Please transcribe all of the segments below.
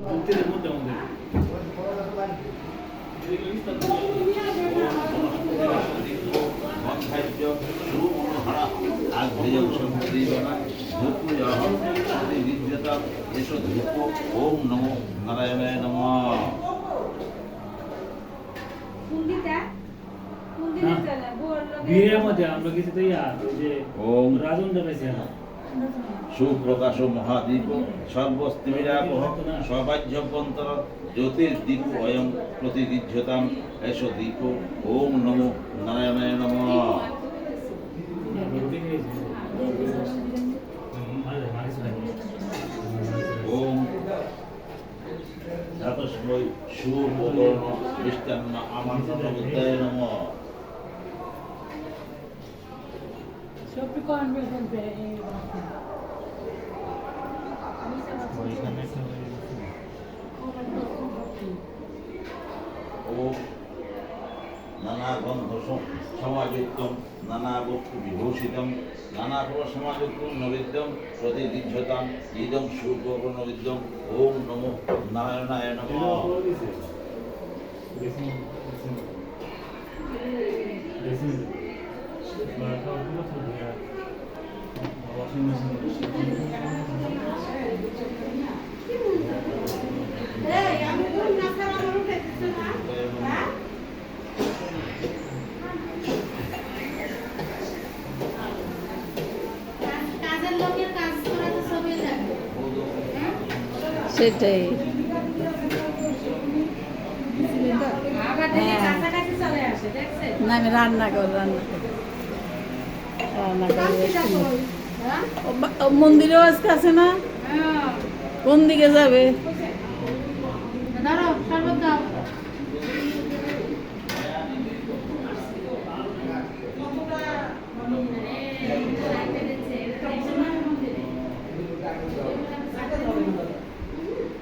যুক্তির মধ্যে আমাদের ওম নমো নারায়ণায় নমঃ। বিয়ের মধ্যে আমরা কিছু তো যে ওম রাজন দেবেছে সুপ্রকাশ মহাদীপ সর্বস্তিমিরাপ সবাহ্যভ্যন্তর জ্যোতির্দীপ অয়ং প্রতিদিধ্যতাম এষ দীপ। ওম নমো নারায়ণায় নমঃ। ওম ধাতস্মৈ সুবর্ণ মিষ্টান্ন আমন্ত্রণ বুদ্ধায় নমঃ। ওম নানা গন্ধ সমাযুক্তম নানা বস্তু বিভূষিতম নানা ফল সমাযুক্তম নৈবেদ্যম প্রতিদিধ্যতাম ইদং সুবর্ণ নৈবেদ্যম। ওম নমো নারায়ণায় নমঃ। সেটাই না, আমি রান্না করি মন্দিরেও আজকে আছে না, কোন দিকে যাবে?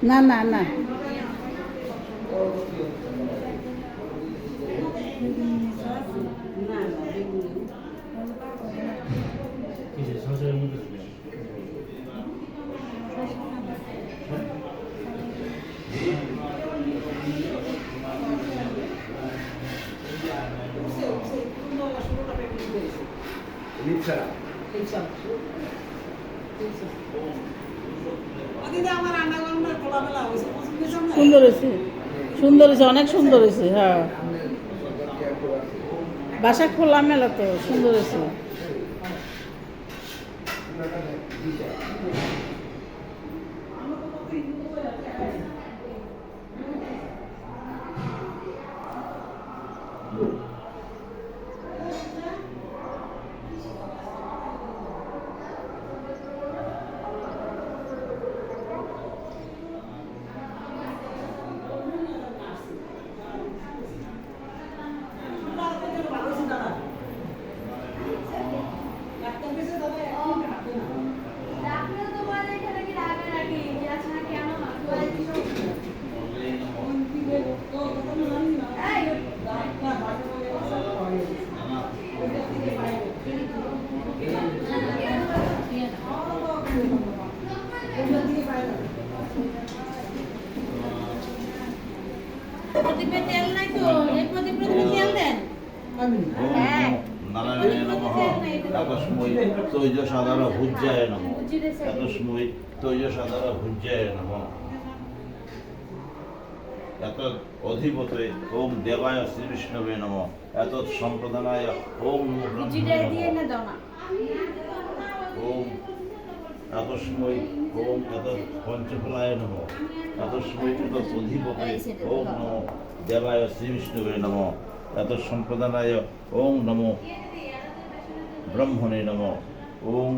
না না না সুন্দর হয়েছে, সুন্দর হয়েছে, অনেক সুন্দর হয়েছে। হ্যাঁ, বাসা খোলা মেলা তো সুন্দর হয়েছে। নারায়ণায় নমঃ। তস্মৈ তৈজসাধার ভুজ্যায় নমঃ। তস্মৈ তৈজসাধার ভুজ্যায় নমঃ। এতৎ অধিপতে ওম দেবায় শ্রীবিষ্ণবে নমঃ। এতৎ সম্প্রদানায় ওম ব্রহ্মণে নমঃ। ওম তস্মৈ ওম এতৎ পঞ্চফলায় নমঃ। তস্মৈ এতৎ অধিপতে ওম নমো দেবায় শ্রীবিষ্ণবে নমঃ। এতৎ সম্প্রদানায় ওম নমো ব্রহ্মণে নমঃ। ওম